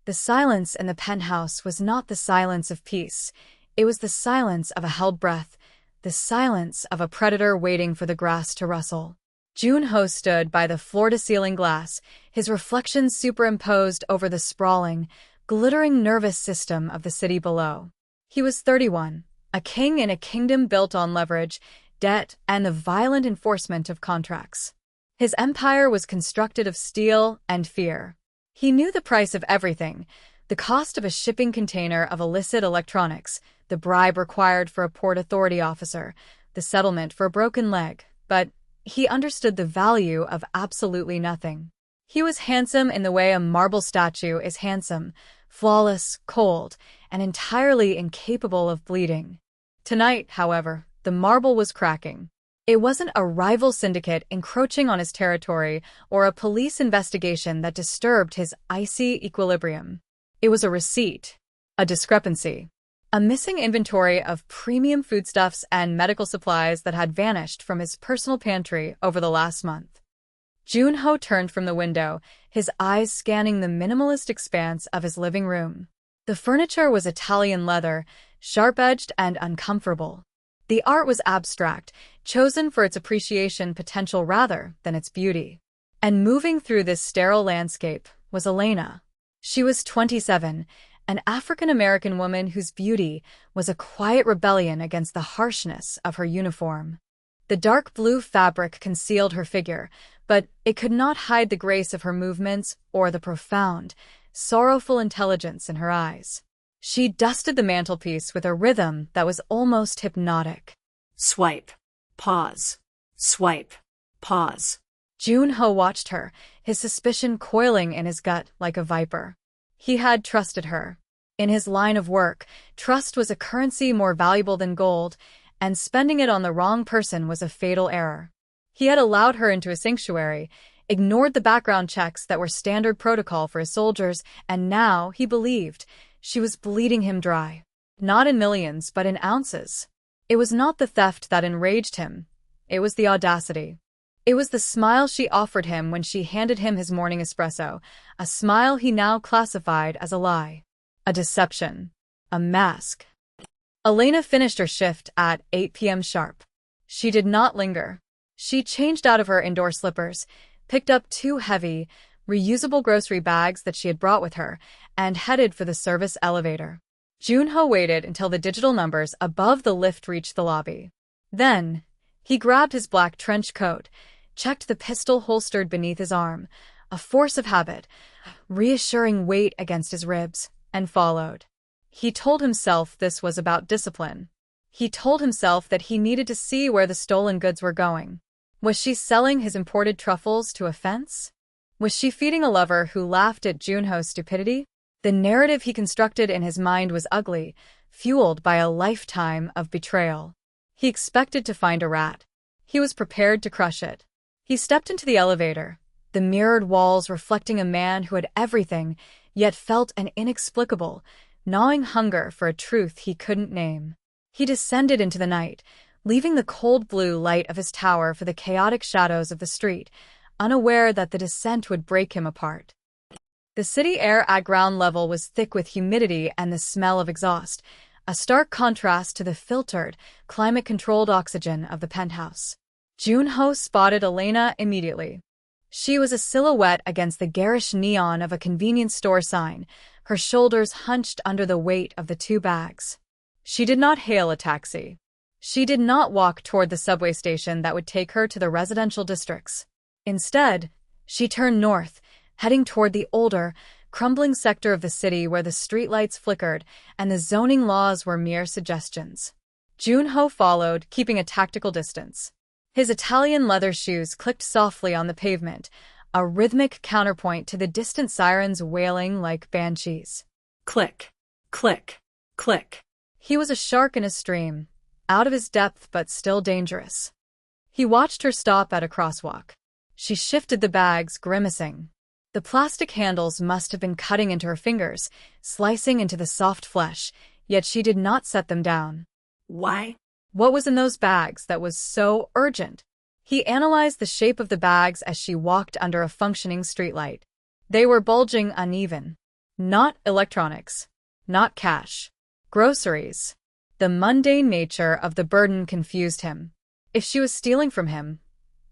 The silence in the penthouse was not the silence of peace. It was the silence of a held breath, the silence of a predator waiting for the grass to rustle. Junho stood by the floor-to-ceiling glass, his reflection superimposed over the sprawling, glittering nervous system of the city below. He was 31, a king in a kingdom built on leverage, debt, and the violent enforcement of contracts. His empire was constructed of steel and fear. He knew the price of everything, the cost of a shipping container of illicit electronics, the bribe required for a port authority officer, the settlement for a broken leg, but he understood the value of absolutely nothing. He was handsome in the way a marble statue is handsome, flawless, cold, and entirely incapable of bleeding. Tonight, however, the marble was cracking. It wasn't a rival syndicate encroaching on his territory or a police investigation that disturbed his icy equilibrium. It was a receipt, a discrepancy, a missing inventory of premium foodstuffs and medical supplies that had vanished from his personal pantry over the last month. Junho turned from the window, his eyes scanning the minimalist expanse of his living room. The furniture was Italian leather, sharp-edged and uncomfortable. The art was abstract, chosen for its appreciation potential rather than its beauty. And moving through this sterile landscape was Elena. She was 27, an African-American woman whose beauty was a quiet rebellion against the harshness of her uniform. The dark blue fabric concealed her figure, but it could not hide the grace of her movements or the profound, sorrowful intelligence in her eyes. She dusted the mantelpiece with a rhythm that was almost hypnotic. Swipe. Pause. Swipe. Pause. Junho watched her, his suspicion coiling in his gut like a viper. He had trusted her. In his line of work, trust was a currency more valuable than gold, and spending it on the wrong person was a fatal error. He had allowed her into a sanctuary, ignored the background checks that were standard protocol for his soldiers, and now, he believed, she was bleeding him dry. Not in millions, but in ounces. It was not the theft that enraged him. It was the audacity. It was the smile she offered him when she handed him his morning espresso, a smile he now classified as a lie. A deception. A mask. Elena finished her shift at 8 p.m. sharp. She did not linger. She changed out of her indoor slippers, picked up 2 heavy, reusable grocery bags that she had brought with her, and headed for the service elevator. Junho waited until the digital numbers above the lift reached the lobby. Then, he grabbed his black trench coat, checked the pistol holstered beneath his arm, a force of habit, reassuring weight against his ribs, and followed. He told himself this was about discipline. He told himself that he needed to see where the stolen goods were going. Was she selling his imported truffles to a fence? Was she feeding a lover who laughed at Junho's stupidity? The narrative he constructed in his mind was ugly, fueled by a lifetime of betrayal. He expected to find a rat. He was prepared to crush it. He stepped into the elevator, the mirrored walls reflecting a man who had everything, yet felt an inexplicable, gnawing hunger for a truth he couldn't name. He descended into the night, leaving the cold blue light of his tower for the chaotic shadows of the street, unaware that the descent would break him apart. The city air at ground level was thick with humidity and the smell of exhaust, a stark contrast to the filtered, climate-controlled oxygen of the penthouse. Junho spotted Elena immediately. She was a silhouette against the garish neon of a convenience store sign, her shoulders hunched under the weight of the 2 bags. She did not hail a taxi. She did not walk toward the subway station that would take her to the residential districts. Instead, she turned north, heading toward the older, crumbling sector of the city where the streetlights flickered and the zoning laws were mere suggestions. Junho followed, keeping a tactical distance. His Italian leather shoes clicked softly on the pavement, a rhythmic counterpoint to the distant sirens wailing like banshees. Click, click, click. He was a shark in a stream, out of his depth but still dangerous. He watched her stop at a crosswalk. She shifted the bags, grimacing. The plastic handles must have been cutting into her fingers, slicing into the soft flesh, yet she did not set them down. Why? What was in those bags that was so urgent? He analyzed the shape of the bags as she walked under a functioning streetlight. They were bulging, uneven. Not electronics. Not cash. Groceries. The mundane nature of the burden confused him. If she was stealing from him,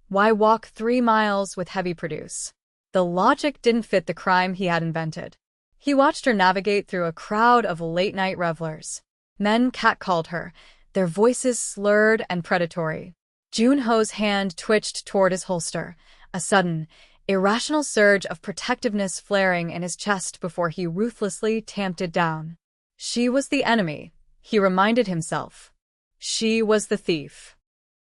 why walk 3 miles with heavy produce? The logic didn't fit the crime he had invented. He watched her navigate through a crowd of late-night revelers. Men catcalled her, their voices slurred and predatory. Junho's hand twitched toward his holster, a sudden, irrational surge of protectiveness flaring in his chest before he ruthlessly tamped it down. She was the enemy, he reminded himself. She was the thief.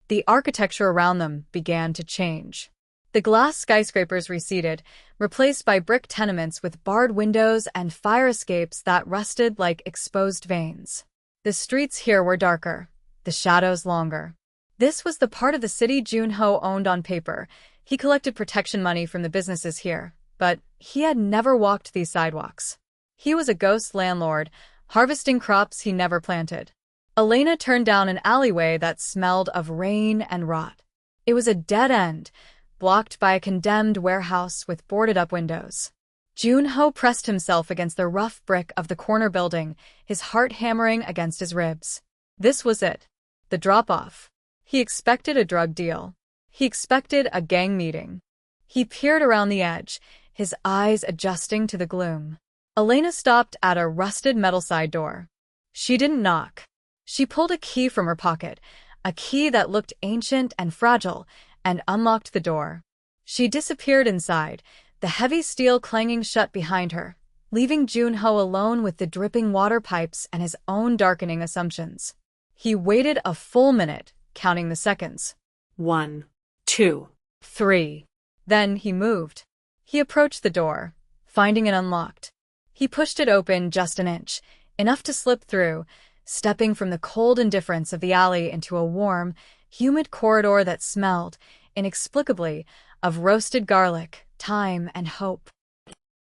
The architecture around them began to change. The glass skyscrapers receded, replaced by brick tenements with barred windows and fire escapes that rusted like exposed veins. The streets here were darker, the shadows longer. This was the part of the city Junho owned on paper. He collected protection money from the businesses here, but he had never walked these sidewalks. He was a ghost landlord, harvesting crops he never planted. Elena turned down an alleyway that smelled of rain and rot. It was a dead end, blocked by a condemned warehouse with boarded-up windows. Junho pressed himself against the rough brick of the corner building, his heart hammering against his ribs. This was it. The drop-off. He expected a drug deal. He expected a gang meeting. He peered around the edge, his eyes adjusting to the gloom. Elena stopped at a rusted metal side door. She didn't knock. She pulled a key from her pocket, a key that looked ancient and fragile, and unlocked the door. She disappeared inside, the heavy steel clanging shut behind her, leaving Junho alone with the dripping water pipes and his own darkening assumptions. He waited a full minute, counting the seconds. 1, 2, 3. Then he moved. He approached the door, finding it unlocked. He pushed it open just an inch, enough to slip through, stepping from the cold indifference of the alley into a warm, humid corridor that smelled, inexplicably, of roasted garlic, thyme, and hope.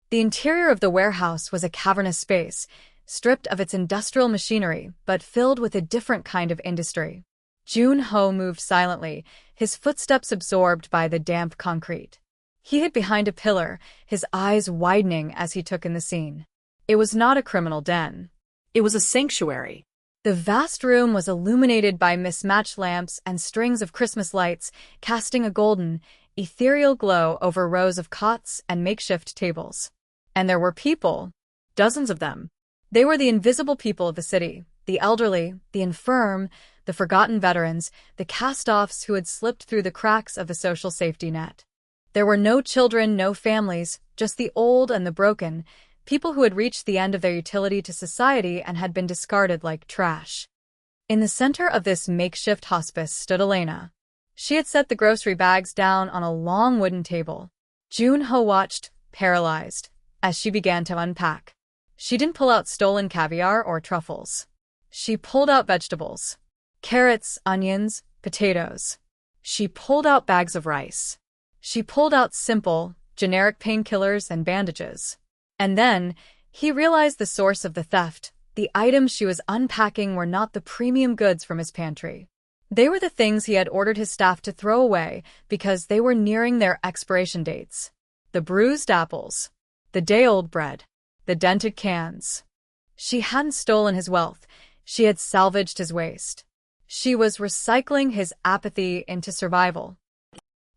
The interior of the warehouse was a cavernous space, stripped of its industrial machinery, but filled with a different kind of industry. Junho moved silently, his footsteps absorbed by the damp concrete. He hid behind a pillar, his eyes widening as he took in the scene. It was not a criminal den. It was a sanctuary. The vast room was illuminated by mismatched lamps and strings of Christmas lights, casting a golden, ethereal glow over rows of cots and makeshift tables. And there were people, dozens of them. They were the invisible people of the city, the elderly, the infirm, the forgotten veterans, the cast-offs who had slipped through the cracks of the social safety net. There were no children, no families, just the old and the broken, people who had reached the end of their utility to society and had been discarded like trash. In the center of this makeshift hospice stood Elena. She had set the grocery bags down on a long wooden table. Junho watched, paralyzed, as she began to unpack. She didn't pull out stolen caviar or truffles. She pulled out vegetables. Carrots, onions, potatoes. She pulled out bags of rice. She pulled out simple, generic painkillers and bandages. And then, he realized the source of the theft. The items she was unpacking were not the premium goods from his pantry. They were the things he had ordered his staff to throw away because they were nearing their expiration dates. The bruised apples. The day-old bread. The dented cans. She hadn't stolen his wealth. She had salvaged his waste. She was recycling his apathy into survival.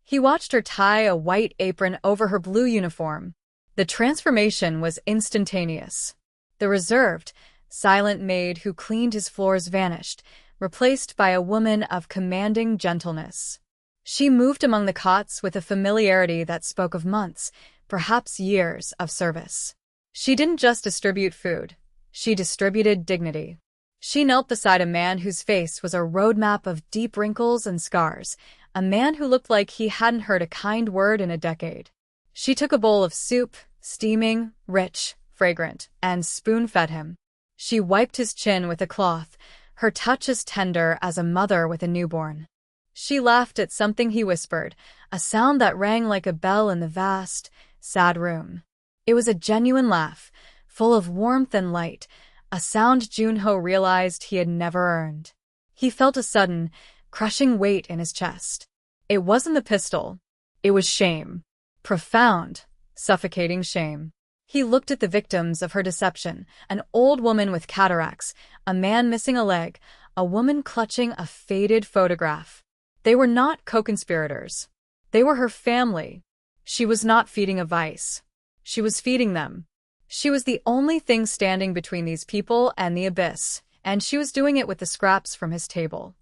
He watched her tie a white apron over her blue uniform. The transformation was instantaneous. The reserved, silent maid who cleaned his floors vanished, replaced by a woman of commanding gentleness. She moved among the cots with a familiarity that spoke of months, perhaps years, of service. She didn't just distribute food. She distributed dignity. She knelt beside a man whose face was a roadmap of deep wrinkles and scars, a man who looked like he hadn't heard a kind word in a decade. She took a bowl of soup, steaming, rich, fragrant, and spoon-fed him. She wiped his chin with a cloth, her touch as tender as a mother with a newborn. She laughed at something he whispered, a sound that rang like a bell in the vast, sad room. It was a genuine laugh, full of warmth and light, a sound Junho realized he had never earned. He felt a sudden, crushing weight in his chest. It wasn't the pistol. It was shame. Profound, suffocating shame. He looked at the victims of her deception, an old woman with cataracts, a man missing a leg, a woman clutching a faded photograph. They were not co-conspirators. They were her family. She was not feeding a vice. She was feeding them. She was the only thing standing between these people and the abyss, and she was doing it with the scraps from his table.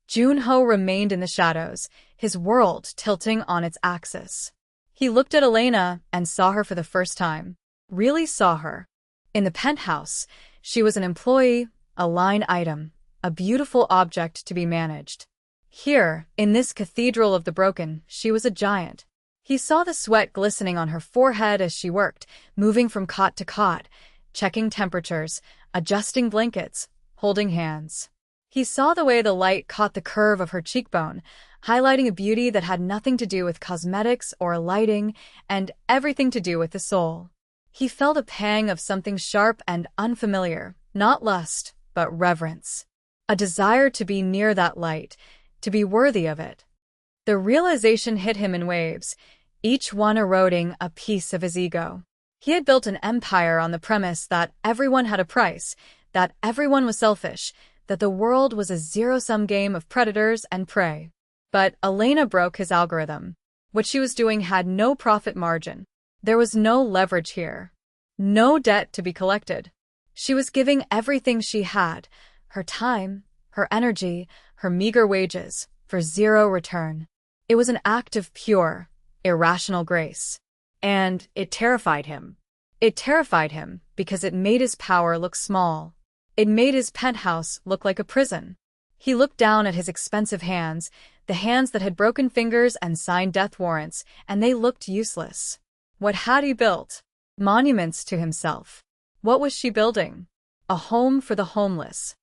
Junho remained in the shadows, his world tilting on its axis. He looked at Elena and saw her for the first time. Really saw her. In the penthouse, she was an employee, a line item, a beautiful object to be managed. Here, in this cathedral of the broken, she was a giant. He saw the sweat glistening on her forehead as she worked, moving from cot to cot, checking temperatures, adjusting blankets, holding hands. He saw the way the light caught the curve of her cheekbone, highlighting a beauty that had nothing to do with cosmetics or lighting and everything to do with the soul. He felt a pang of something sharp and unfamiliar, not lust, but reverence. A desire to be near that light, to be worthy of it. The realization hit him in waves, each one eroding a piece of his ego. He had built an empire on the premise that everyone had a price, that everyone was selfish, that the world was a zero-sum game of predators and prey. But Elena broke his algorithm. What she was doing had no profit margin. There was no leverage here. No debt to be collected. She was giving everything she had, her time, her energy, her meager wages, for zero return. It was an act of pure, irrational grace. And it terrified him. It terrified him because it made his power look small. It made his penthouse look like a prison. He looked down at his expensive hands, the hands that had broken fingers and signed death warrants, and they looked useless. What had he built? Monuments to himself. What was she building? A home for the homeless.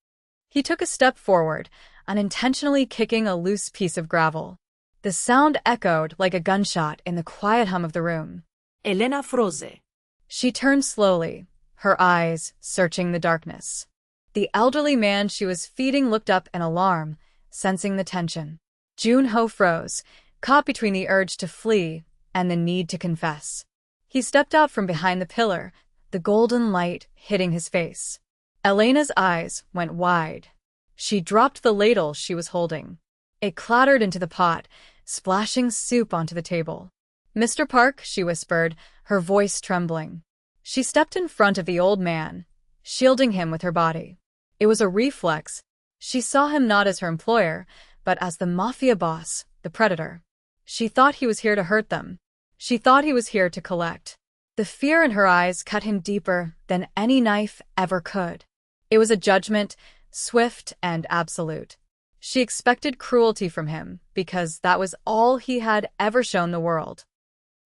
He took a step forward, unintentionally kicking a loose piece of gravel. The sound echoed like a gunshot in the quiet hum of the room. Elena froze. She turned slowly, her eyes searching the darkness. The elderly man she was feeding looked up in alarm, sensing the tension. Junho froze, caught between the urge to flee and the need to confess. He stepped out from behind the pillar, the golden light hitting his face. Elena's eyes went wide. She dropped the ladle she was holding. It clattered into the pot, splashing soup onto the table. "Mr. Park," she whispered, her voice trembling. She stepped in front of the old man, shielding him with her body. It was a reflex. She saw him not as her employer, but as the Mafia boss, the predator. She thought he was here to hurt them. She thought he was here to collect. The fear in her eyes cut him deeper than any knife ever could. It was a judgment, swift and absolute. She expected cruelty from him, because that was all he had ever shown the world.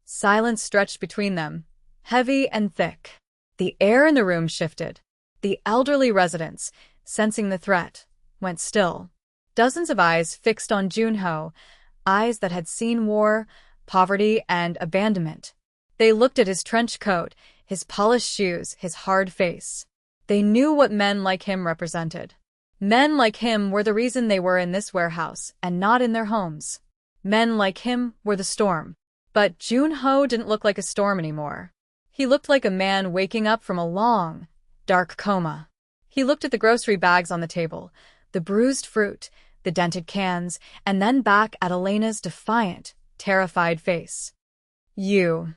Silence stretched between them, heavy and thick. The air in the room shifted. The elderly residents, sensing the threat, went still. Dozens of eyes fixed on Junho, eyes that had seen war, poverty, and abandonment. They looked at his trench coat, his polished shoes, his hard face. They knew what men like him represented. Men like him were the reason they were in this warehouse and not in their homes. Men like him were the storm. But Junho didn't look like a storm anymore. He looked like a man waking up from a long, dark coma. He looked at the grocery bags on the table, the bruised fruit, the dented cans, and then back at Elena's defiant, terrified face. "You."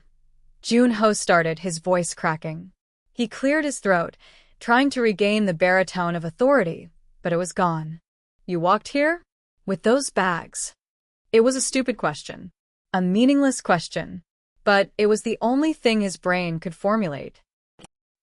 Junho started, his voice cracking. He cleared his throat, trying to regain the baritone of authority, but it was gone. "You walked here? With those bags?" It was a stupid question. A meaningless question. But it was the only thing his brain could formulate.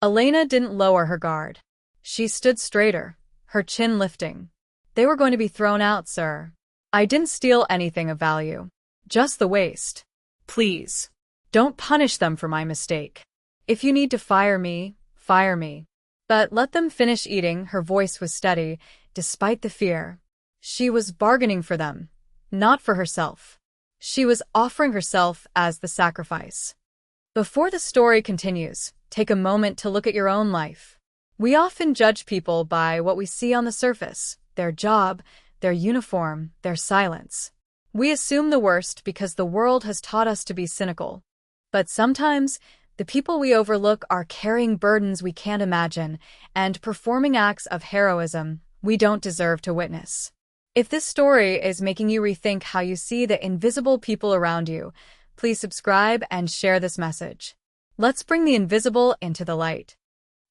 Elena didn't lower her guard. She stood straighter, her chin lifting. "They were going to be thrown out, sir. I didn't steal anything of value. Just the waste. Please, don't punish them for my mistake. If you need to fire me, fire me. But let them finish eating." Her voice was steady, despite the fear. She was bargaining for them, not for herself. She was offering herself as the sacrifice. Before the story continues, take a moment to look at your own life. We often judge people by what we see on the surface, their job, their uniform, their silence. We assume the worst because the world has taught us to be cynical. But sometimes, The people we overlook are carrying burdens we can't imagine and performing acts of heroism we don't deserve to witness. If this story is making you rethink how you see the invisible people around you, please subscribe and share this message. Let's bring the invisible into the light.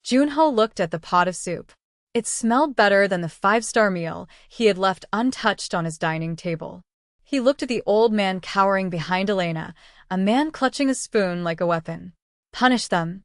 Junho looked at the pot of soup. It smelled better than the five-star meal he had left untouched on his dining table. He looked at the old man cowering behind Elena, a man clutching a spoon like a weapon. Punish them.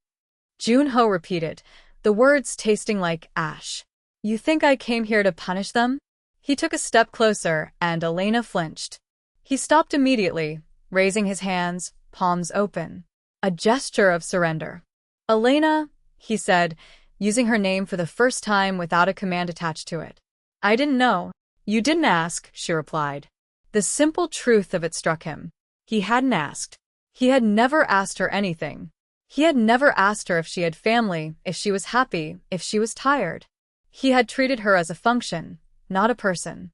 Junho repeated, the words tasting like ash. You think I came here to punish them? He took a step closer, and Elena flinched. He stopped immediately, raising his hands, palms open. A gesture of surrender. Elena, he said, using her name for the first time without a command attached to it. I didn't know. You didn't ask, she replied. The simple truth of it struck him. He hadn't asked. He had never asked her anything. He had never asked her if she had family, if she was happy, if she was tired. He had treated her as a function, not a person.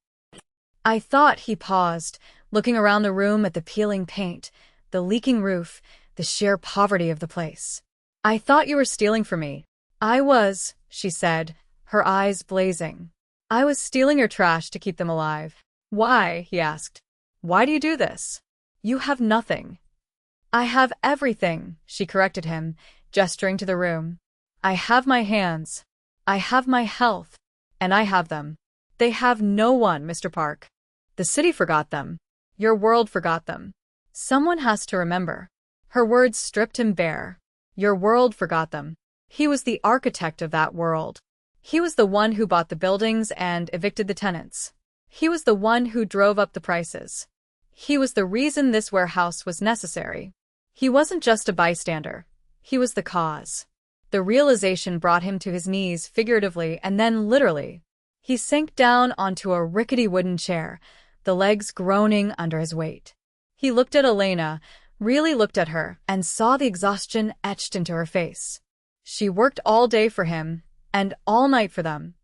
I thought, he paused, looking around the room at the peeling paint, the leaking roof, the sheer poverty of the place. I thought you were stealing from me. I was, she said, her eyes blazing. I was stealing your trash to keep them alive. Why? He asked. Why do you do this? You have nothing. I have everything, she corrected him, gesturing to the room. I have my hands. I have my health. And I have them. They have no one, Mr. Park. The city forgot them. Your world forgot them. Someone has to remember. Her words stripped him bare. Your world forgot them. He was the architect of that world. He was the one who bought the buildings and evicted the tenants. He was the one who drove up the prices. He was the reason this warehouse was necessary. He wasn't just a bystander. He was the cause. The realization brought him to his knees figuratively and then literally. He sank down onto a rickety wooden chair, the legs groaning under his weight. He looked at Elena, really looked at her, and saw the exhaustion etched into her face. She worked all day for him, and all night for them.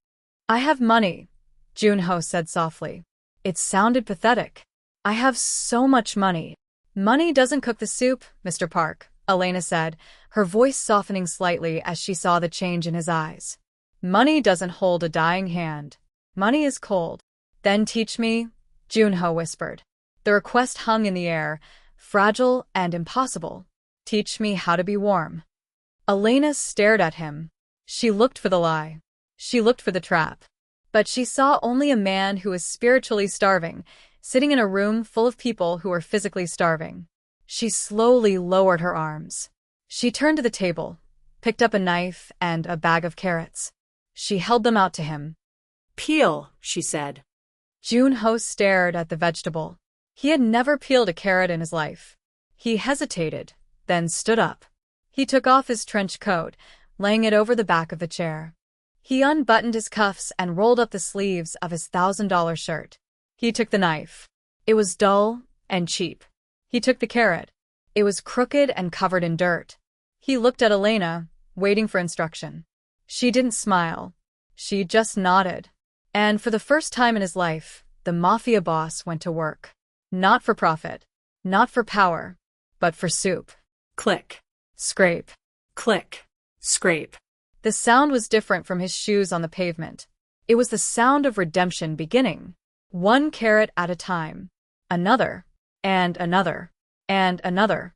I have money, Junho said softly. It sounded pathetic. I have so much money. Money doesn't cook the soup, Mr. Park, Elena said, her voice softening slightly as she saw the change in his eyes. Money doesn't hold a dying hand. Money is cold. Then teach me, Junho whispered. The request hung in the air, fragile and impossible. Teach me how to be warm. Elena stared at him. She looked for the lie. She looked for the trap. But she saw only a man who was spiritually starving, sitting in a room full of people who were physically starving. She slowly lowered her arms. She turned to the table, picked up a knife and a bag of carrots. She held them out to him. Peel, she said. Junho stared at the vegetable. He had never peeled a carrot in his life. He hesitated, then stood up. He took off his trench coat, laying it over the back of the chair. He unbuttoned his cuffs and rolled up the sleeves of his $1,000 shirt. He took the knife. It was dull and cheap. He took the carrot. It was crooked and covered in dirt. He looked at Elena, waiting for instruction. She didn't smile. She just nodded. And for the first time in his life, the Mafia boss went to work. Not for profit. Not for power. But for soup. Click. Scrape. Click. Scrape. The sound was different from his shoes on the pavement. It was the sound of redemption beginning. One carrot at a time. Another. And another. And another.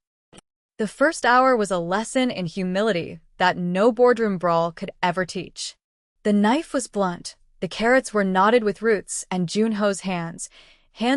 The first hour was a lesson in humility that no boardroom brawl could ever teach. The knife was blunt, the carrots were knotted with roots, and Junho's hands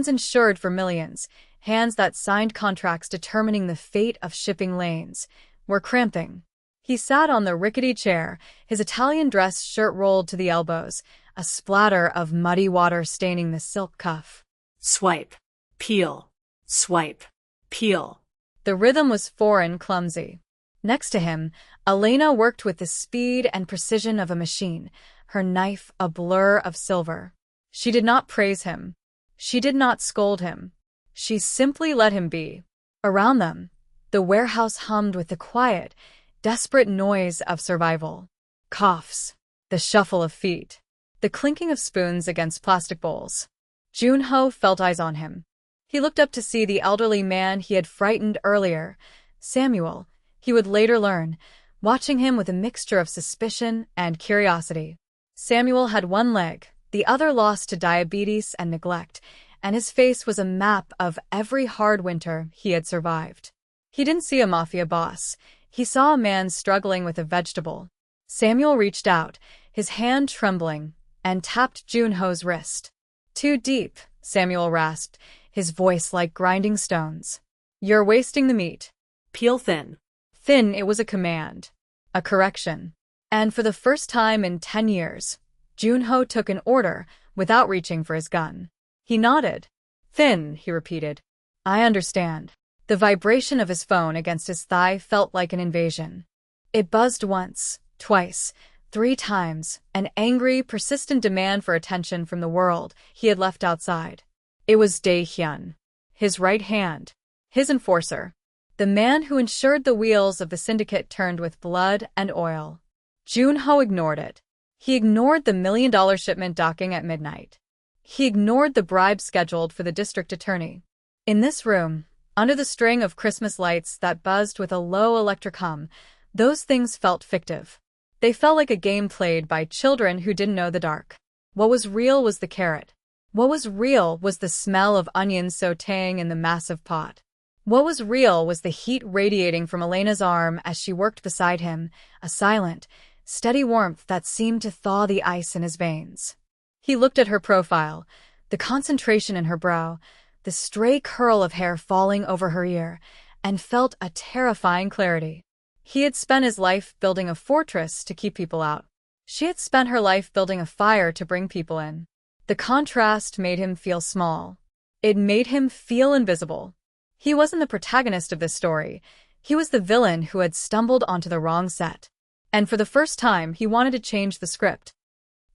insured for millions, hands that signed contracts determining the fate of shipping lanes, were cramping. He sat on the rickety chair, his Italian dress shirt rolled to the elbows, a splatter of muddy water staining the silk cuff. Swipe. Peel. Swipe. Peel. The rhythm was foreign, clumsy. Next to him, Elena worked with the speed and precision of a machine, her knife a blur of silver. She did not praise him. She did not scold him. She simply let him be. Around them, the warehouse hummed with the quiet, desperate noise of survival. Coughs, the shuffle of feet, the clinking of spoons against plastic bowls. Junho felt eyes on him. He looked up to see the elderly man he had frightened earlier, Samuel. He would later learn, watching him with a mixture of suspicion and curiosity. Samuel had one leg, the other lost to diabetes and neglect, and his face was a map of every hard winter he had survived. He didn't see a mafia boss. He saw a man struggling with a vegetable. Samuel reached out, his hand trembling, and tapped Junho's wrist. "Too deep," Samuel rasped, his voice like grinding stones. "You're wasting the meat." Peel thin. Thin, it was a command. A correction. And for the first time in 10 years, Junho took an order without reaching for his gun. He nodded. "Thin," he repeated. "I understand." The vibration of his phone against his thigh felt like an invasion. It buzzed once, twice, 3 times, an angry, persistent demand for attention from the world he had left outside. It was Dae-hyun, his right hand, his enforcer, the man who ensured the wheels of the syndicate turned with blood and oil. Junho ignored it. He ignored the $1 million shipment docking at midnight. He ignored the bribe scheduled for the district attorney. In this room, under the string of Christmas lights that buzzed with a low electric hum, those things felt fictive. They felt like a game played by children who didn't know the dark. What was real was the carrot. What was real was the smell of onions sautéing in the massive pot. What was real was the heat radiating from Elena's arm as she worked beside him, a silent, steady warmth that seemed to thaw the ice in his veins. He looked at her profile, the concentration in her brow, the stray curl of hair falling over her ear, and felt a terrifying clarity. He had spent his life building a fortress to keep people out. She had spent her life building a fire to bring people in. The contrast made him feel small. It made him feel invisible. He wasn't the protagonist of this story. He was the villain who had stumbled onto the wrong set. And for the first time, he wanted to change the script.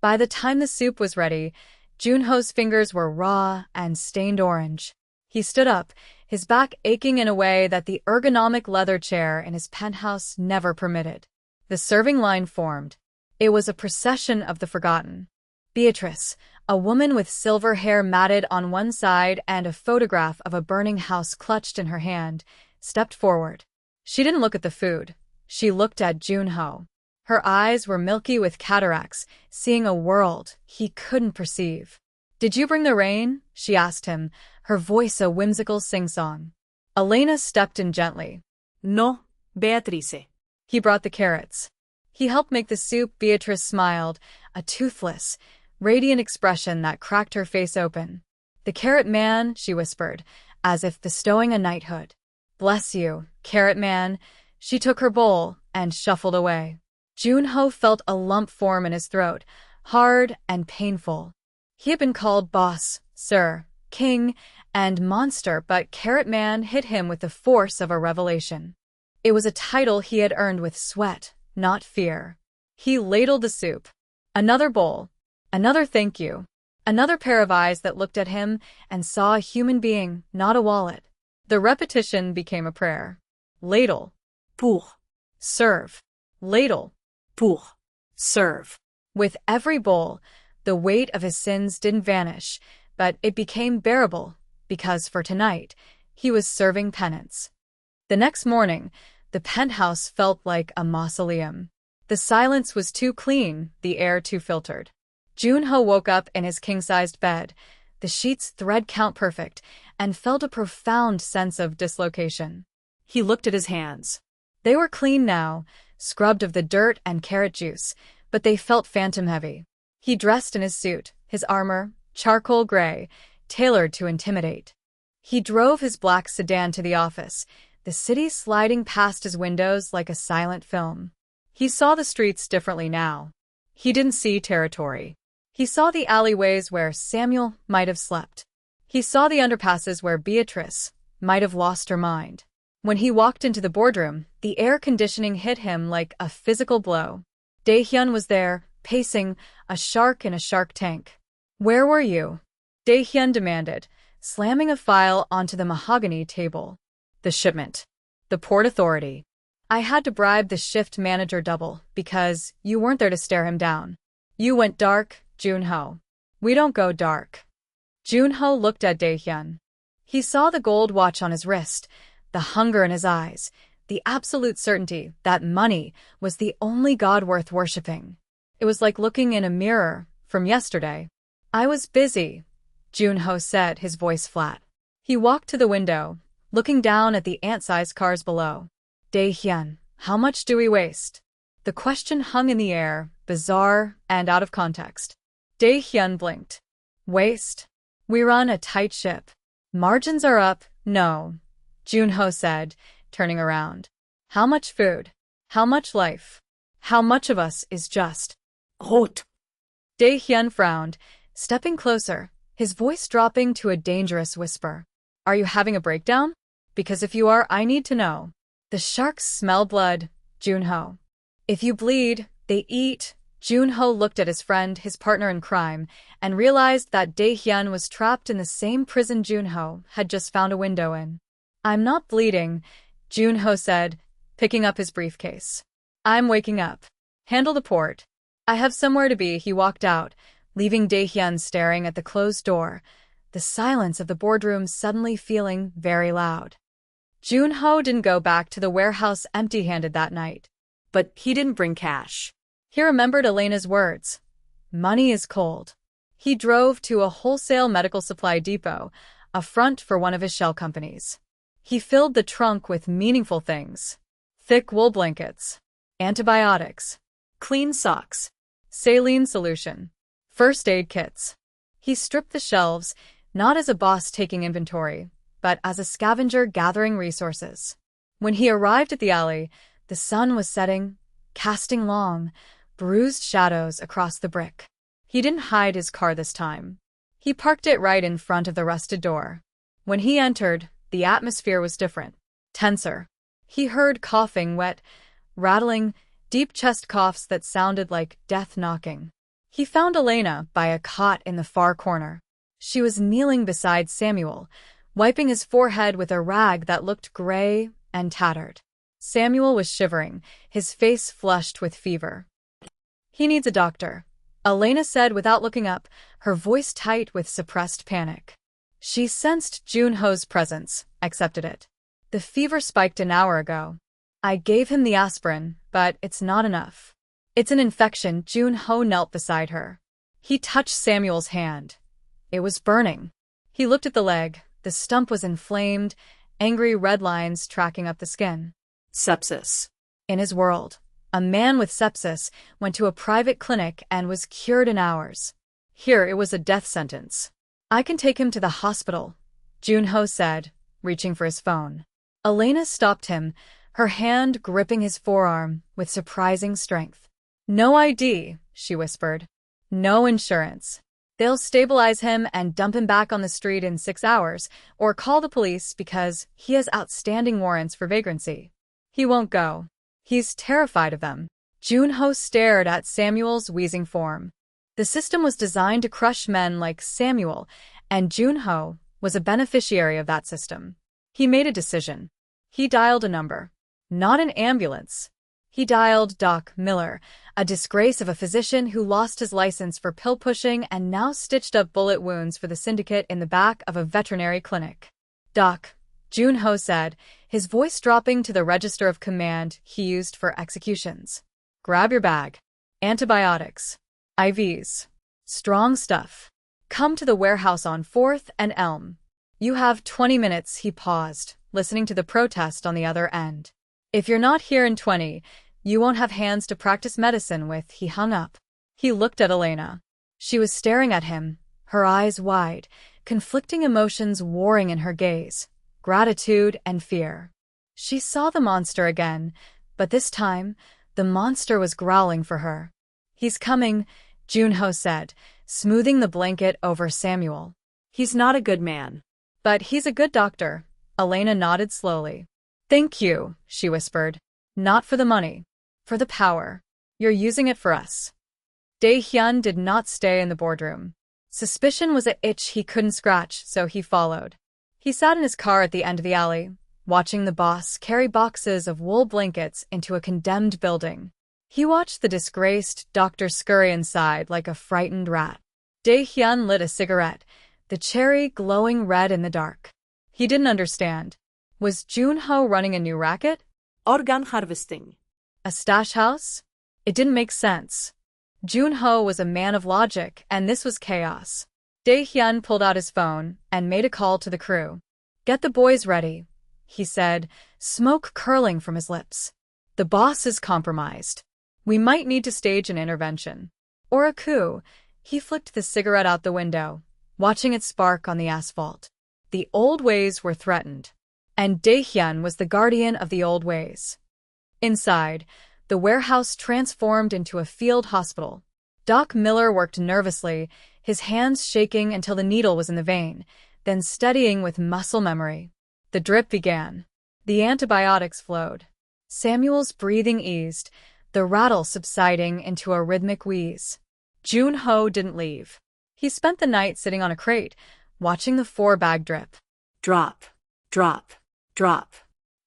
By the time the soup was ready, Junho's fingers were raw and stained orange. He stood up, his back aching in a way that the ergonomic leather chair in his penthouse never permitted. The serving line formed. It was a procession of the forgotten. Beatrice, a woman with silver hair matted on one side and a photograph of a burning house clutched in her hand, stepped forward. She didn't look at the food. She looked at Junho. Her eyes were milky with cataracts, seeing a world he couldn't perceive. "Did you bring the rain?" she asked him, her voice a whimsical sing-song. Elena stepped in gently. "No, Beatrice." He brought the carrots. He helped make the soup. Beatrice smiled, a toothless, radiant expression that cracked her face open. "The carrot man," she whispered, as if bestowing a knighthood. "Bless you, carrot man." She took her bowl and shuffled away. Junho felt a lump form in his throat, hard and painful. He had been called boss, sir, king, and monster, but Carrot Man hit him with the force of a revelation. It was a title he had earned with sweat, not fear. He ladled the soup. Another bowl. Another thank you. Another pair of eyes that looked at him and saw a human being, not a wallet. The repetition became a prayer. Ladle. Pour. Serve. Ladle. Pour. Serve. With every bowl, the weight of his sins didn't vanish, but it became bearable, because for tonight, he was serving penance. The next morning, the penthouse felt like a mausoleum. The silence was too clean, the air too filtered. Junho woke up in his king-sized bed, the sheets thread count perfect, and felt a profound sense of dislocation. He looked at his hands. They were clean now, scrubbed of the dirt and carrot juice, but they felt phantom-heavy. He dressed in his suit, his armor, charcoal gray, tailored to intimidate. He drove his black sedan to the office, the city sliding past his windows like a silent film. He saw the streets differently now. He didn't see territory. He saw the alleyways where Samuel might have slept. He saw the underpasses where Beatrice might have lost her mind. When he walked into the boardroom, the air conditioning hit him like a physical blow. Dae-hyun was there, pacing, a shark in a shark tank. "Where were you?" Dae-hyun demanded, slamming a file onto the mahogany table. "The shipment. The Port Authority. I had to bribe the shift manager double because you weren't there to stare him down. You went dark, Junho." "We don't go dark." Junho looked at Dae-hyun. He saw the gold watch on his wrist, the hunger in his eyes, the absolute certainty that money was the only god worth worshipping. It was like looking in a mirror from yesterday. I was busy, Junho said, his voice flat. He walked to the window, looking down at the ant-sized cars below. Dae-hyun, how much do we waste? The question hung in the air, bizarre and out of context. Dae-hyun blinked. Waste? We run a tight ship. Margins are up, no, Junho said, turning around. How much food? How much life? How much of us is just Rot. Dae-hyun frowned, stepping closer, his voice dropping to a dangerous whisper. Are you having a breakdown? Because if you are, I need to know. The sharks smell blood, Junho. If you bleed, they eat. Junho looked at his friend, his partner in crime, and realized that Dae-hyun was trapped in the same prison Junho had just found a window in. I'm not bleeding, Junho said, picking up his briefcase. I'm waking up. Handle the port. I have somewhere to be. He walked out, leaving Dae-hyun staring at the closed door, the silence of the boardroom suddenly feeling very loud. Junho didn't go back to the warehouse empty-handed that night. But he didn't bring cash. He remembered Elena's words. Money is cold. He drove to a wholesale medical supply depot, a front for one of his shell companies. He filled the trunk with meaningful things. Thick wool blankets, antibiotics, Clean socks. saline solution, first aid kits. He stripped the shelves, not as a boss taking inventory, but as a scavenger gathering resources. When he arrived at the alley, the sun was setting, casting long, bruised shadows across the brick. He didn't hide his car this time. He parked it right in front of the rusted door. When he entered, the atmosphere was different, tenser. He heard coughing, wet, rattling, deep chest coughs that sounded like death knocking. He found Elena by a cot in the far corner. She was kneeling beside Samuel, wiping his forehead with a rag that looked gray and tattered. Samuel was shivering, his face flushed with fever. He needs a doctor, Elena said without looking up, her voice tight with suppressed panic. She sensed Junho's presence, accepted it. The fever spiked an hour ago. I gave him the aspirin, but it's not enough. It's an infection. Junho knelt beside her. He touched Samuel's hand. It was burning. He looked at the leg. The stump was inflamed, angry red lines tracking up the skin. Sepsis. In his world, a man with sepsis went to a private clinic and was cured in hours. Here it was a death sentence. I can take him to the hospital, Junho said, reaching for his phone. Elena stopped him, her hand gripping his forearm with surprising strength. No ID, she whispered. No insurance. They'll stabilize him and dump him back on the street in 6 hours, or call the police because he has outstanding warrants for vagrancy. He won't go. He's terrified of them. Junho stared at Samuel's wheezing form. The system was designed to crush men like Samuel, and Junho was a beneficiary of that system. He made a decision. He dialed a number. Not an ambulance. He dialed Doc Miller, a disgrace of a physician who lost his license for pill pushing and now stitched up bullet wounds for the syndicate in the back of a veterinary clinic. Doc, Junho said, his voice dropping to the register of command he used for executions. Grab your bag. Antibiotics. IVs. Strong stuff. Come to the warehouse on 4th and Elm. You have 20 minutes, he paused, listening to the protest on the other end. If you're not here in 20, you won't have hands to practice medicine with. He hung up. He looked at Elena. She was staring at him, her eyes wide, conflicting emotions warring in her gaze, gratitude and fear. She saw the monster again, but this time, the monster was growling for her. He's coming, Junho said, smoothing the blanket over Samuel. He's not a good man. But he's a good doctor. Elena nodded slowly. Thank you, she whispered. Not for the money. For the power. You're using it for us. Dae-hyun did not stay in the boardroom. Suspicion was an itch he couldn't scratch, so he followed. He sat in his car at the end of the alley, watching the boss carry boxes of wool blankets into a condemned building. He watched the disgraced doctor scurry inside like a frightened rat. Dae-hyun lit a cigarette, the cherry glowing red in the dark. He didn't understand. Was Junho running a new racket? organ harvesting. A stash house? It didn't make sense. Jun-ho was a man of logic, and this was chaos. Dae-hyun pulled out his phone and made a call to the crew. "Get the boys ready," he said, smoke curling from his lips. "The boss is compromised. We might need to stage an intervention. Or a coup." He flicked the cigarette out the window, watching it spark on the asphalt. The old ways were threatened. And Dae-hyun was the guardian of the old ways. Inside, the warehouse transformed into a field hospital. Doc Miller worked nervously, his hands shaking until the needle was in the vein, then steadying with muscle memory. The drip began. The antibiotics flowed. Samuel's breathing eased, the rattle subsiding into a rhythmic wheeze. Jun-ho didn't leave. He spent the night sitting on a crate, watching the 4-bag drip. Drop, drop, drop.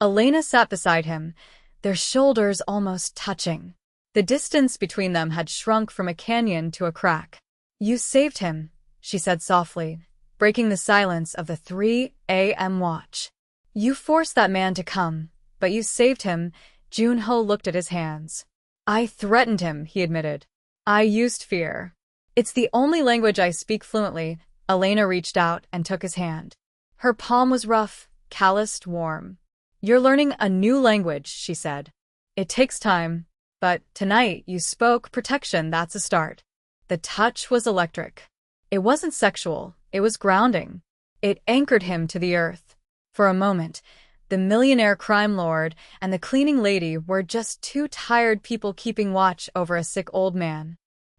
Elena sat beside him, their shoulders almost touching. The distance between them had shrunk from a canyon to a crack. "You saved him," she said softly, breaking the silence of the 3 a.m. watch. "You forced that man to come, but you saved him." Jun-ho looked at his hands. "I threatened him," he admitted. "I used fear. It's the only language I speak fluently." Elena reached out and took his hand. Her palm was rough, calloused, warm. "You're learning a new language," she said. "It takes time, but tonight you spoke protection. That's a start." The touch was electric. It wasn't sexual, it was grounding. It anchored him to the earth. For a moment, the millionaire crime lord and the cleaning lady were just two tired people keeping watch over a sick old man.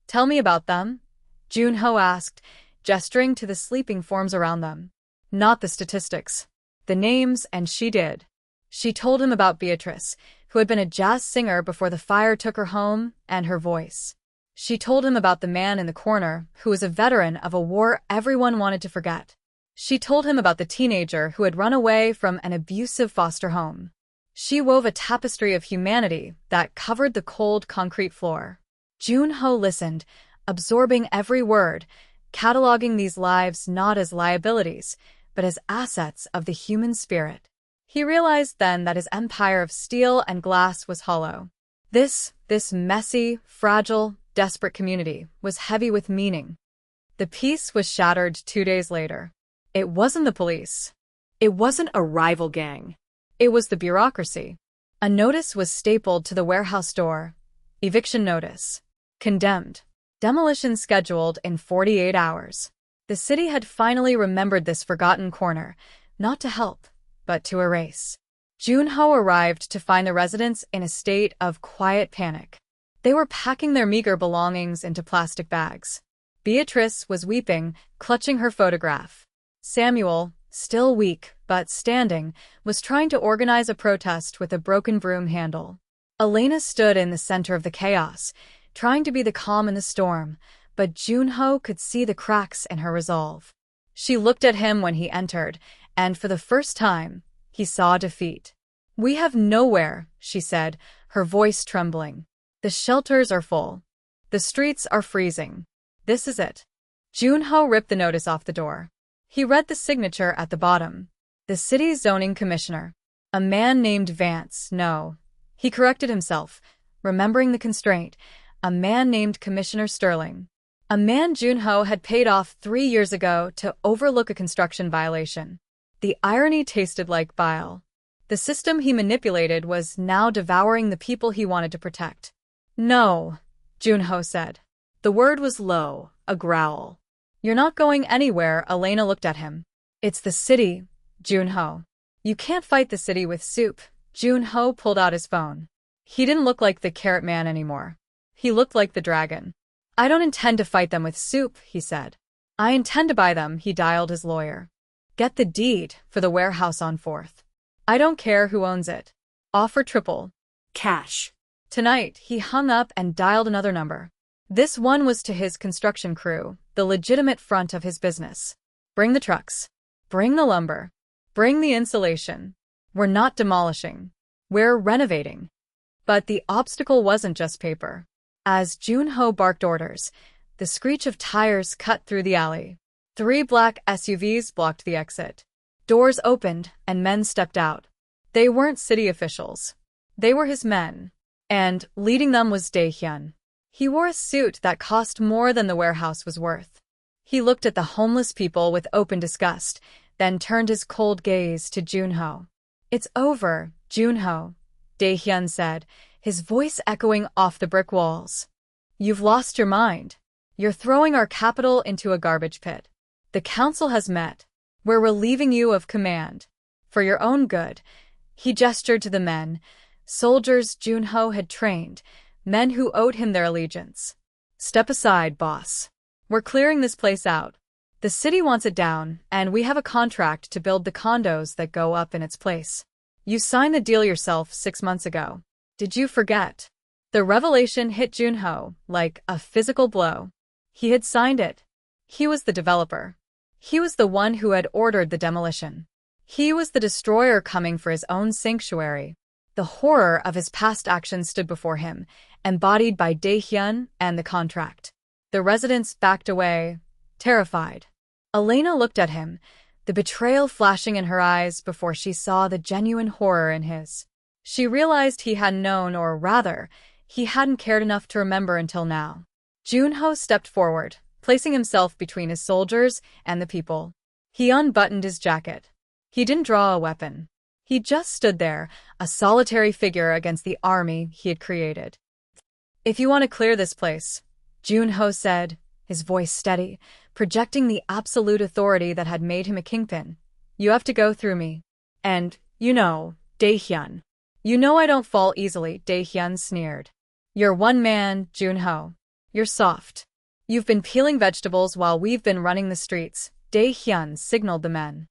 "Tell me about them," Jun-ho asked, gesturing to the sleeping forms around them. "Not the statistics. The names," and she did. She told him about Beatrice, who had been a jazz singer before the fire took her home, and her voice. She told him about the man in the corner, who was a veteran of a war everyone wanted to forget. She told him about the teenager who had run away from an abusive foster home. She wove a tapestry of humanity that covered the cold concrete floor. Jun-ho listened, absorbing every word, cataloging these lives not as liabilities, but as assets of the human spirit. He realized then that his empire of steel and glass was hollow. This messy, fragile, desperate community was heavy with meaning. The peace was shattered 2 days later. It wasn't the police. It wasn't a rival gang. It was the bureaucracy. A notice was stapled to the warehouse door. Eviction notice. Condemned. Demolition scheduled in 48 hours. The city had finally remembered this forgotten corner, not to help, but to erase. Jun-ho arrived to find the residents in a state of quiet panic. They were packing their meager belongings into plastic bags. Beatrice was weeping, clutching her photograph. Samuel, still weak but standing, was trying to organize a protest with a broken broom handle. Elena stood in the center of the chaos, trying to be the calm in the storm, but Jun-ho could see the cracks in her resolve. She looked at him when he entered, and for the first time, he saw defeat. "We have nowhere," she said, her voice trembling. "The shelters are full. The streets are freezing. This is it." Jun-ho ripped the notice off the door. He read the signature at the bottom. The city's zoning commissioner. A man named Vance. No. He corrected himself, remembering the constraint. A man named Commissioner Sterling. A man Jun-ho had paid off 3 years ago to overlook a construction violation. The irony tasted like bile. The system he manipulated was now devouring the people he wanted to protect. "No," Jun-ho said. The word was low, a growl. "You're not going anywhere." Elena looked at him. "It's the city, Jun-ho. You can't fight the city with soup." Jun-ho pulled out his phone. He didn't look like the carrot man anymore. He looked like the dragon. "I don't intend to fight them with soup," he said. "I intend to buy them." He dialed his lawyer. "Get the deed for the warehouse on 4th. I don't care who owns it. Offer triple. Cash." Tonight, he hung up and dialed another number. This one was to his construction crew, the legitimate front of his business. "Bring the trucks. Bring the lumber. Bring the insulation. We're not demolishing. We're renovating." But the obstacle wasn't just paper. As Jun-ho barked orders, the screech of tires cut through the alley. 3 black SUVs blocked the exit. Doors opened, and men stepped out. They weren't city officials. They were his men, and leading them was Dae-hyun. He wore a suit that cost more than the warehouse was worth. He looked at the homeless people with open disgust, then turned his cold gaze to Junho. "It's over, Junho," Dae-hyun said, his voice echoing off the brick walls. "You've lost your mind. You're throwing our capital into a garbage pit. The council has met. We're relieving you of command. For your own good." He gestured to the men, soldiers Junho had trained, men who owed him their allegiance. "Step aside, boss. We're clearing this place out. The city wants it down, and we have a contract to build the condos that go up in its place. You signed the deal yourself 6 months ago. Did you forget?" The revelation hit Junho like a physical blow. He had signed it. He was the developer. He was the one who had ordered the demolition. He was the destroyer coming for his own sanctuary. The horror of his past actions stood before him, embodied by Dae-hyun and the contract. The residents backed away, terrified. Elena looked at him, the betrayal flashing in her eyes before she saw the genuine horror in his. She realized he hadn't known, or rather, he hadn't cared enough to remember until now. Junho stepped forward, placing himself between his soldiers and the people. He unbuttoned his jacket. He didn't draw a weapon. He just stood there, a solitary figure against the army he had created. "If you want to clear this place," Junho said, his voice steady, projecting the absolute authority that had made him a kingpin, "you have to go through me. And, Dae-hyun. You know I don't fall easily," Dae-hyun sneered. "You're one man, Junho. You're soft. You've been peeling vegetables while we've been running the streets," Dae-hyun signaled the men.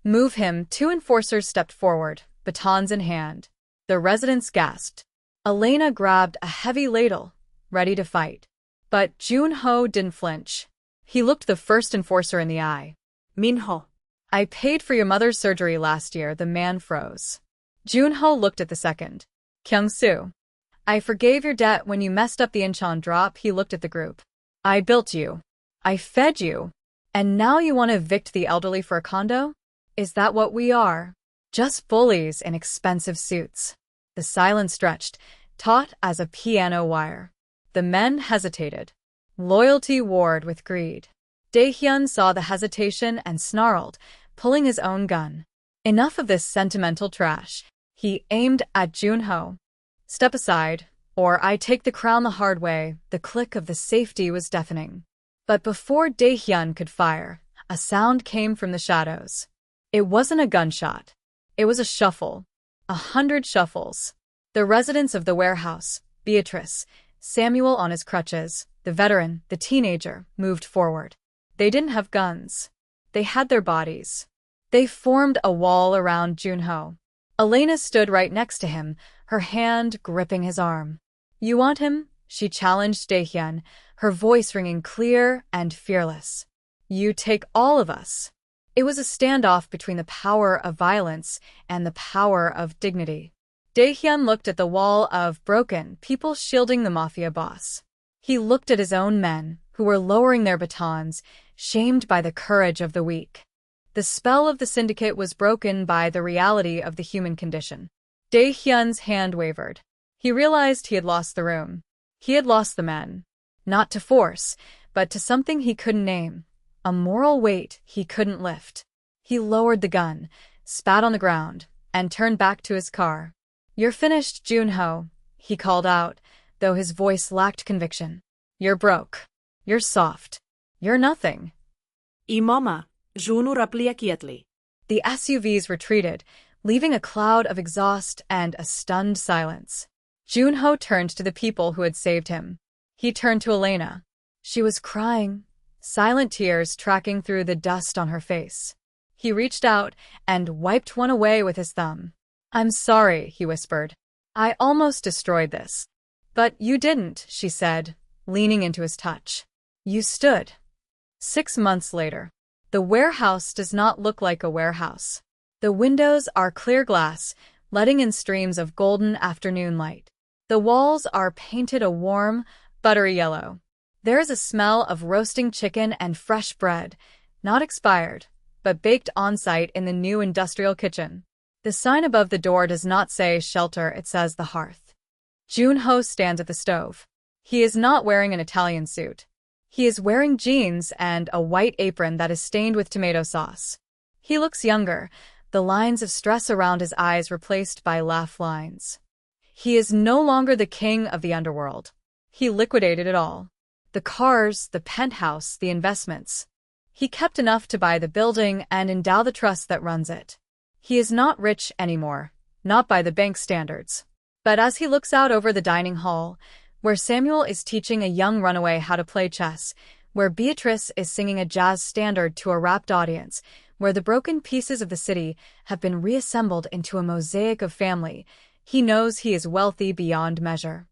"Move him." 2 enforcers stepped forward, batons in hand. The residents gasped. Elena grabbed a heavy ladle, ready to fight. But Junho didn't flinch. He looked the first enforcer in the eye. "Minho." "I paid for your mother's surgery last year." The man froze. Junho looked at the second. "Kyung-soo. I forgave your debt when you messed up the Incheon drop." He looked at the group. "I built you. I fed you. And now you want to evict the elderly for a condo? Is that what we are? Just bullies in expensive suits." The silence stretched, taut as a piano wire. The men hesitated. Loyalty warred with greed. Dae-hyun saw the hesitation and snarled, pulling his own gun. Enough of this sentimental trash. He aimed at Junho. "Step aside, or I take the crown the hard way." The click of the safety was deafening. But before Dae-hyun could fire, a sound came from the shadows. It wasn't a gunshot. It was a shuffle. 100 shuffles. The residents of the warehouse, Beatrice, Samuel on his crutches, the veteran, the teenager, moved forward. They didn't have guns. They had their bodies. They formed a wall around Junho. Elena stood right next to him, her hand gripping his arm. "You want him?" she challenged Dae-hyun, her voice ringing clear and fearless. "You take all of us." It was a standoff between the power of violence and the power of dignity. Dae-hyun looked at the wall of broken people shielding the Mafia boss. He looked at his own men, who were lowering their batons, shamed by the courage of the weak. The spell of the syndicate was broken by the reality of the human condition. Dae-hyun's hand wavered. He realized he had lost the room. He had lost the men. Not to force, but to something he couldn't name. A moral weight he couldn't lift. He lowered the gun, spat on the ground, and turned back to his car. "You're finished, Junho," he called out, though his voice lacked conviction. "You're broke. You're soft. You're nothing." "Imama, Junu Rapliakiatli." The SUVs retreated, leaving a cloud of exhaust and a stunned silence. Junho turned to the people who had saved him. He turned to Elena. She was crying, silent tears tracking through the dust on her face. He reached out and wiped one away with his thumb. "I'm sorry," he whispered. "I almost destroyed this." "But you didn't," she said, leaning into his touch. "You stood." 6 months later. The warehouse does not look like a warehouse. The windows are clear glass, letting in streams of golden afternoon light. The walls are painted a warm, buttery yellow. There is a smell of roasting chicken and fresh bread, not expired, but baked on-site in the new industrial kitchen. The sign above the door does not say shelter, it says the hearth. Junho stands at the stove. He is not wearing an Italian suit. He is wearing jeans and a white apron that is stained with tomato sauce. He looks younger, the lines of stress around his eyes replaced by laugh lines. He is no longer the king of the underworld. He liquidated it all. The cars, the penthouse, the investments. He kept enough to buy the building and endow the trust that runs it. He is not rich anymore, not by the bank standards. But as he looks out over the dining hall, where Samuel is teaching a young runaway how to play chess, where Beatrice is singing a jazz standard to a rapt audience, where the broken pieces of the city have been reassembled into a mosaic of family, he knows he is wealthy beyond measure.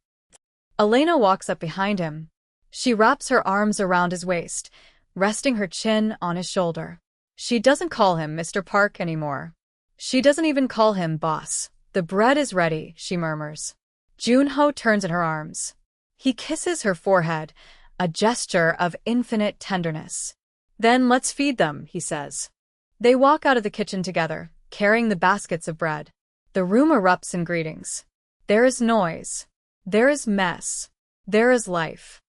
Elena walks up behind him. She wraps her arms around his waist, resting her chin on his shoulder. She doesn't call him Mr. Park anymore. She doesn't even call him boss. The bread is ready, she murmurs. Junho turns in her arms. He kisses her forehead, a gesture of infinite tenderness. Then let's feed them, he says. They walk out of the kitchen together, carrying the baskets of bread. The room erupts in greetings. There is noise. There is mess. There is life.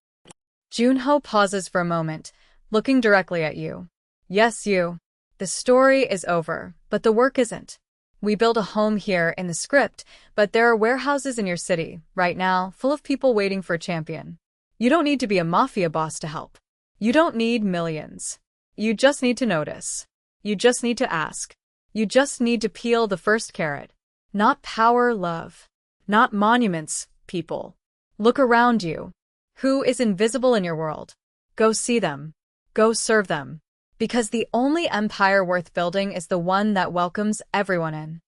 Junho pauses for a moment, looking directly at you. Yes, you. The story is over, but the work isn't. We build a home here in the script, but there are warehouses in your city, right now, full of people waiting for a champion. You don't need to be a mafia boss to help. You don't need millions. You just need to notice. You just need to ask. You just need to peel the first carrot. Not power, love. Not monuments, people. Look around you. Who is invisible in your world? Go see them. Go serve them. Because the only empire worth building is the one that welcomes everyone in.